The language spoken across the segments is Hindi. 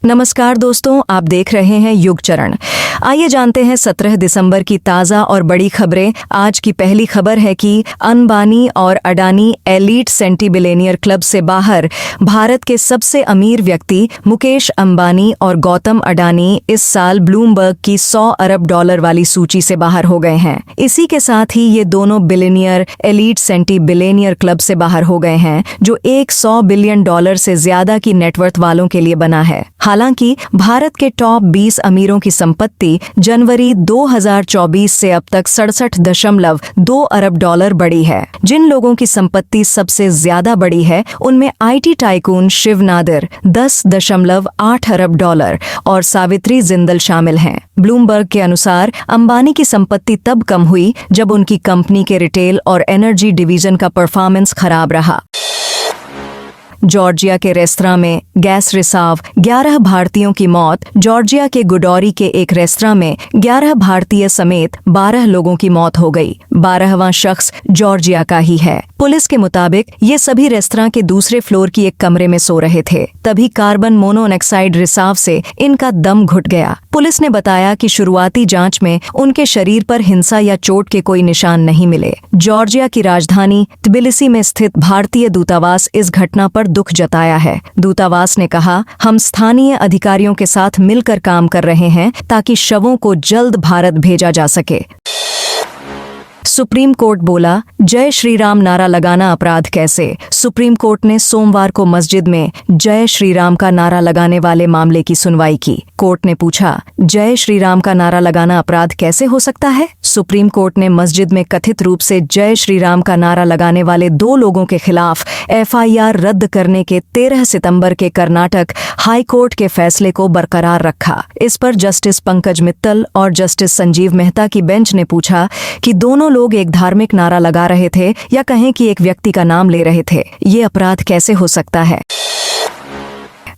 नमस्कार दोस्तों, आप देख रहे हैं युग चरण। आइए जानते हैं 17 दिसंबर की ताज़ा और बड़ी खबरें। आज की पहली खबर है कि अंबानी और Adani elite centi billionaire club से बाहर। भारत के सबसे अमीर व्यक्ति मुकेश अंबानी और गौतम अडानी इस साल ब्लूमबर्ग की 100 अरब डॉलर वाली सूची से बाहर हो गए हैं। इसी के साथ ही ये दोनों billionaire elite centi billionaire club से बाहर हो गए हैं, जो एक $100 बिलियन से ज्यादा की नेटवर्थ वालों के लिए बना है। हालांकि भारत के टॉप 20 अमीरों की संपत्ति जनवरी 2024 से अब तक 67.2 अरब डॉलर बढ़ी है। जिन लोगों की संपत्ति सबसे ज्यादा बढ़ी है उनमें आईटी टाइकून शिव नादिर 10.8 अरब डॉलर और सावित्री जिंदल शामिल हैं। ब्लूमबर्ग के अनुसार अंबानी की संपत्ति तब कम हुई जब उनकी कंपनी के रिटेल और एनर्जी डिवीजन का परफॉर्मेंस खराब रहा। जॉर्जिया के रेस्तरां में गैस रिसाव, 11 भारतीयों की मौत। जॉर्जिया के गुडौरी के एक रेस्तरां में 11 भारतीय समेत 12 लोगों की मौत हो गई। 12वां शख्स जॉर्जिया का ही है। पुलिस के मुताबिक ये सभी रेस्तरां के दूसरे फ्लोर की एक कमरे में सो रहे थे, तभी कार्बन मोनोऑक्साइड रिसाव से इनका दम घुट गया। पुलिस ने बताया कि शुरुआती जांच में उनके शरीर पर हिंसा या चोट के कोई निशान नहीं मिले। जॉर्जिया की राजधानी त्बिलिसी में स्थित भारतीय दूतावास इस घटना पर दुख जताया है। दूतावास ने कहा, हम स्थानीय अधिकारियों के साथ मिलकर काम कर रहे हैं ताकि शवों को जल्द भारत भेजा जा सके। सुप्रीम कोर्ट बोला, जय श्री राम नारा लगाना अपराध कैसे। सुप्रीम कोर्ट ने सोमवार को मस्जिद में जय श्री राम का नारा लगाने वाले मामले की सुनवाई की। कोर्ट ने पूछा, जय श्री राम का नारा लगाना अपराध कैसे हो सकता है। सुप्रीम कोर्ट ने मस्जिद में कथित रूप से जय श्री राम का नारा लगाने वाले 2 लोगों के खिलाफ FIR रद्द करने के 13 सितंबर के कर्नाटक हाई कोर्ट के फैसले को बरकरार रखा। इस पर जस्टिस पंकज मित्तल और जस्टिस संजीव मेहता की बेंच ने पूछा कि दोनों लोग एक धार्मिक नारा लगा रहे थे या कहें कि एक व्यक्ति का नाम ले रहे थे, ये अपराध कैसे हो सकता है।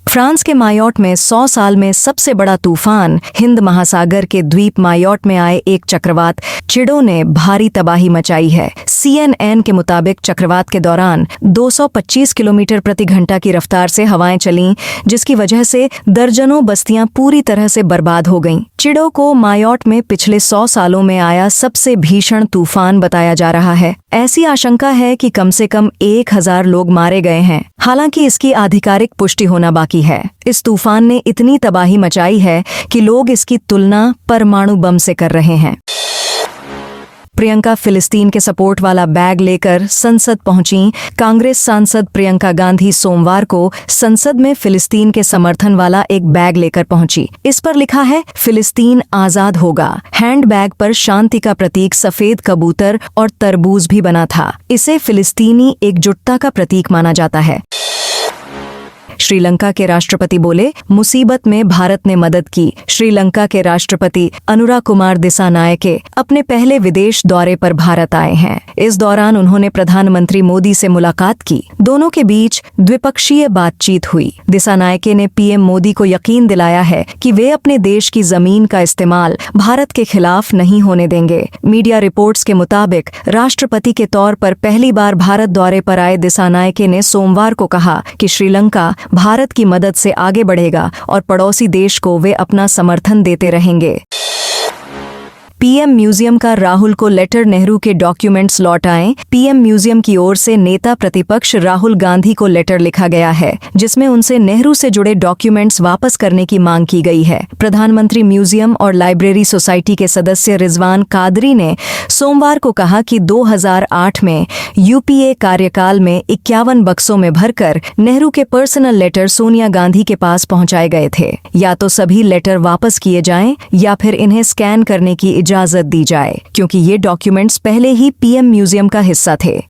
फ्रांस के मायोट में 100 साल में सबसे बड़ा तूफान। हिंद महासागर के द्वीप मायोट में आए एक चक्रवात चिडो ने भारी तबाही मचाई है। CNN के मुताबिक चक्रवात के दौरान 225 किलोमीटर प्रति घंटा की रफ्तार से हवाएं चलीं, जिसकी वजह से दर्जनों बस्तियां पूरी तरह से बर्बाद हो गईं। चिडो को मायोट में पिछले 100 सालों में आया सबसे भीषण तूफान बताया जा रहा है। ऐसी आशंका है कि कम से कम 1000 लोग मारे गए हैं। हालांकि इसकी आधिकारिक पुष्टि होना बाकी है। इस तूफान ने इतनी तबाही मचाई है कि लोग इसकी तुलना परमाणु बम से कर रहे हैं। प्रियंका फिलिस्तीन के सपोर्ट वाला बैग लेकर संसद पहुंची। कांग्रेस सांसद प्रियंका गांधी सोमवार को संसद में फिलिस्तीन के समर्थन वाला एक बैग लेकर पहुंची। इस पर लिखा है, फिलिस्तीन आजाद होगा। हैंड बैग पर शांति का प्रतीक सफेद कबूतर और तरबूज भी बना था। इसे फिलिस्तीनी एकजुटता का प्रतीक माना जाता है। श्रीलंका के राष्ट्रपति बोले, मुसीबत में भारत ने मदद की। श्रीलंका के राष्ट्रपति अनुरा कुमार दिसानायके अपने पहले विदेश दौरे पर भारत आए हैं। इस दौरान उन्होंने प्रधानमंत्री मोदी से मुलाकात की। दोनों के बीच द्विपक्षीय बातचीत हुई। दिसानायके ने PM मोदी को यकीन दिलाया है कि वे अपने देश की जमीन का इस्तेमाल भारत के खिलाफ नहीं होने देंगे। मीडिया रिपोर्ट्स के मुताबिक राष्ट्रपति के तौर पर पहली बार भारत दौरे पर आए दिसानायके ने सोमवार को कहा कि श्रीलंका भारत की मदद से आगे बढ़ेगा और पड़ोसी देश को वे अपना समर्थन देते रहेंगे। PM म्यूजियम का राहुल को लेटर, नेहरू के डॉक्यूमेंट्स लौटाएं। PM म्यूजियम की ओर से नेता प्रतिपक्ष राहुल गांधी को लेटर लिखा गया है, जिसमें उनसे नेहरू से जुड़े डॉक्यूमेंट्स वापस करने की मांग की गई है। प्रधानमंत्री म्यूजियम और लाइब्रेरी सोसाइटी के सदस्य रिजवान कादरी ने सोमवार को कहा कि 2008 में UPA कार्यकाल में 51 बक्सों में भरकर नेहरू के पर्सनल लेटर सोनिया गांधी के पास पहुंचाए गए थे। या तो सभी लेटर वापस किए जाएं या फिर इन्हें स्कैन करने की इजाजत दी जाए, क्योंकि ये डॉक्यूमेंट्स पहले ही PM म्यूजियम का हिस्सा थे।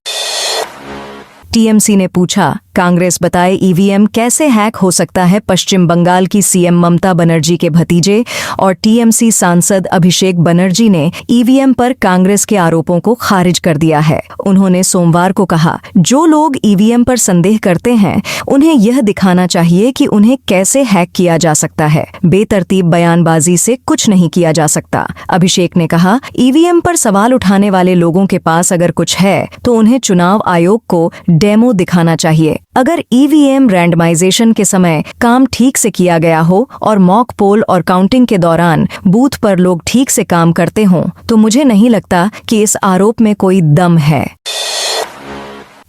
TMC ने पूछा, कांग्रेस बताए EVM कैसे हैक हो सकता है। पश्चिम बंगाल की CM ममता बनर्जी के भतीजे और TMC सांसद अभिषेक बनर्जी ने EVM पर कांग्रेस के आरोपों को खारिज कर दिया है। उन्होंने सोमवार को कहा, जो लोग EVM पर संदेह करते हैं उन्हें यह दिखाना चाहिए कि उन्हें कैसे हैक किया जा सकता है। बेतरतीब बयानबाजी से कुछ नहीं किया जा सकता। अभिषेक ने कहा, EVM पर सवाल उठाने वाले लोगों के पास अगर कुछ है तो उन्हें चुनाव आयोग को डेमो दिखाना चाहिए। अगर ईवीएम रैंडमाइजेशन के समय काम ठीक से किया गया हो और मॉक पोल और काउंटिंग के दौरान बूथ पर लोग ठीक से काम करते हों, तो मुझे नहीं लगता कि इस आरोप में कोई दम है।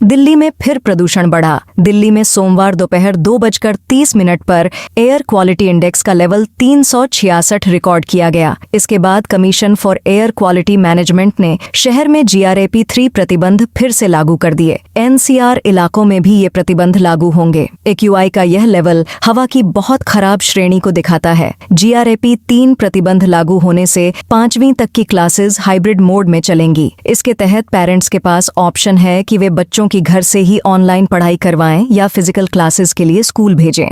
दिल्ली में फिर प्रदूषण बढ़ा। दिल्ली में सोमवार दोपहर 2:30 पर एयर क्वालिटी इंडेक्स का लेवल 366 रिकॉर्ड किया गया। इसके बाद commission for air quality management ने शहर में GRAP 3 प्रतिबंध फिर से लागू कर दिए। NCR इलाकों में भी ये प्रतिबंध लागू होंगे। AQI का यह लेवल हवा की बहुत खराब श्रेणी को दिखाता है। GRAP 3 प्रतिबंध लागू होने से 5वीं तक की क्लासेस हाइब्रिड मोड में चलेंगी। इसके तहत पेरेंट्स के पास ऑप्शन है कि वे बच्चों कि घर से ही ऑनलाइन पढ़ाई करवाएं या फिजिकल क्लासेस के लिए स्कूल भेजें।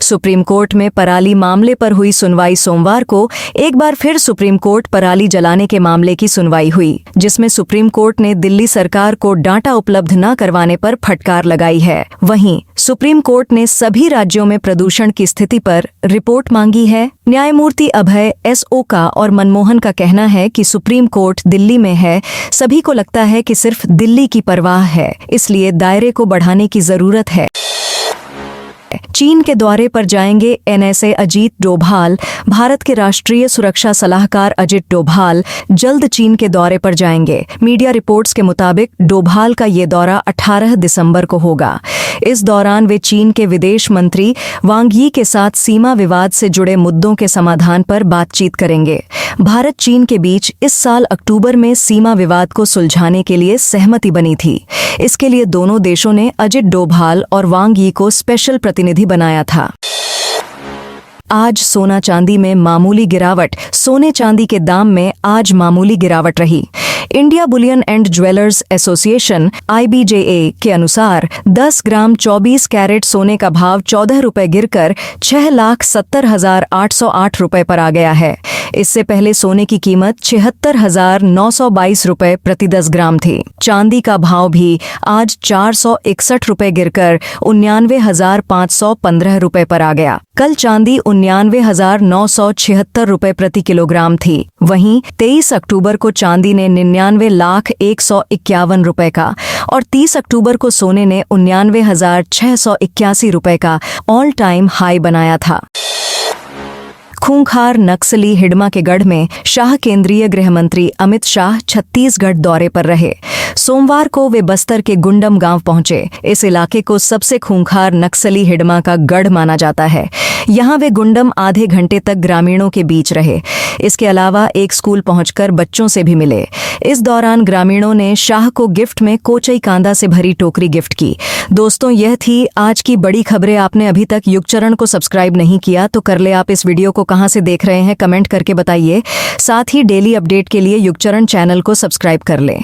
सुप्रीम कोर्ट में पराली मामले पर हुई सुनवाई। सोमवार को एक बार फिर सुप्रीम कोर्ट पराली जलाने के मामले की सुनवाई हुई, जिसमें सुप्रीम कोर्ट ने दिल्ली सरकार को डाटा उपलब्ध न करवाने पर फटकार लगाई है। वहीं सुप्रीम कोर्ट ने सभी राज्यों में प्रदूषण की स्थिति पर रिपोर्ट मांगी है। न्यायमूर्ति अभय S ओका और मनमोहन का कहना है कि सुप्रीम कोर्ट दिल्ली में है, सभी को लगता है कि सिर्फ दिल्ली की परवाह है, इसलिए दायरे को बढ़ाने की जरूरत है। चीन के दौरे पर जाएंगे NSA अजीत डोभाल। भारत के राष्ट्रीय सुरक्षा सलाहकार अजित डोभाल जल्द चीन के दौरे पर जाएंगे। मीडिया रिपोर्ट्स के मुताबिक डोभाल का ये दौरा 18 दिसंबर को होगा। इस दौरान वे चीन के विदेश मंत्री वांग यी के साथ सीमा विवाद से जुड़े मुद्दों के समाधान पर बातचीत करेंगे। भारत चीन के बीच इस साल अक्टूबर में सीमा विवाद को सुलझाने के लिए सहमति बनी थी। इसके लिए दोनों देशों ने अजित डोभाल और वांग यी को स्पेशल प्रतिनिधि बनाया था। आज सोना चांदी में मामूली गिरावट। सोने चांदी के दाम में आज मामूली गिरावट रही। India Boolean and jewellers association IBJA के अनुसार 10 ग्राम 24 कैरेट सोने का भाव 14 रुपए गिरकर 6,70,808 रुपए पर आ गया है। इससे पहले सोने की कीमत 76,922 रुपए प्रति 10 ग्राम थी। चांदी का भाव भी आज 461 रुपए गिरकर 99,515 रुपए पर आ गया। कल चांदी 99,976 रुपए प्रति किलोग्राम थी। वहीं 23 अक्टूबर को चांदी ने 99,151 रुपए का और 30 अक्टूबर को सोने ने 99,681 रुपए का ऑल टाइम हाई बनाया था। खूंखार नक्सली हिडमा के गढ़ में शाह। केंद्रीय गृह मंत्री अमित शाह छत्तीसगढ़ दौरे पर रहे। सोमवार को वे बस्तर के गुंडम गांव पहुंचे। इस इलाके को सबसे खूंखार नक्सली हिडमा का गढ़ माना जाता है। यहां वे गुंडम आधे घंटे तक ग्रामीणों के बीच रहे। इसके अलावा एक स्कूल पहुंचकर बच्चों से भी मिले। इस दौरान ग्रामीणों ने शाह को गिफ्ट में कोचई कांदा से भरी टोकरी गिफ्ट की। दोस्तों, यह थी आज की बड़ी खबरें। आपने अभी तक युगचरण को सब्सक्राइब नहीं किया तो कर ले। आप इस वीडियो को कहां से देख रहे हैं कमेंट करके बताइए। साथ ही डेली अपडेट के लिए युगचरण चैनल को सब्सक्राइब कर लें।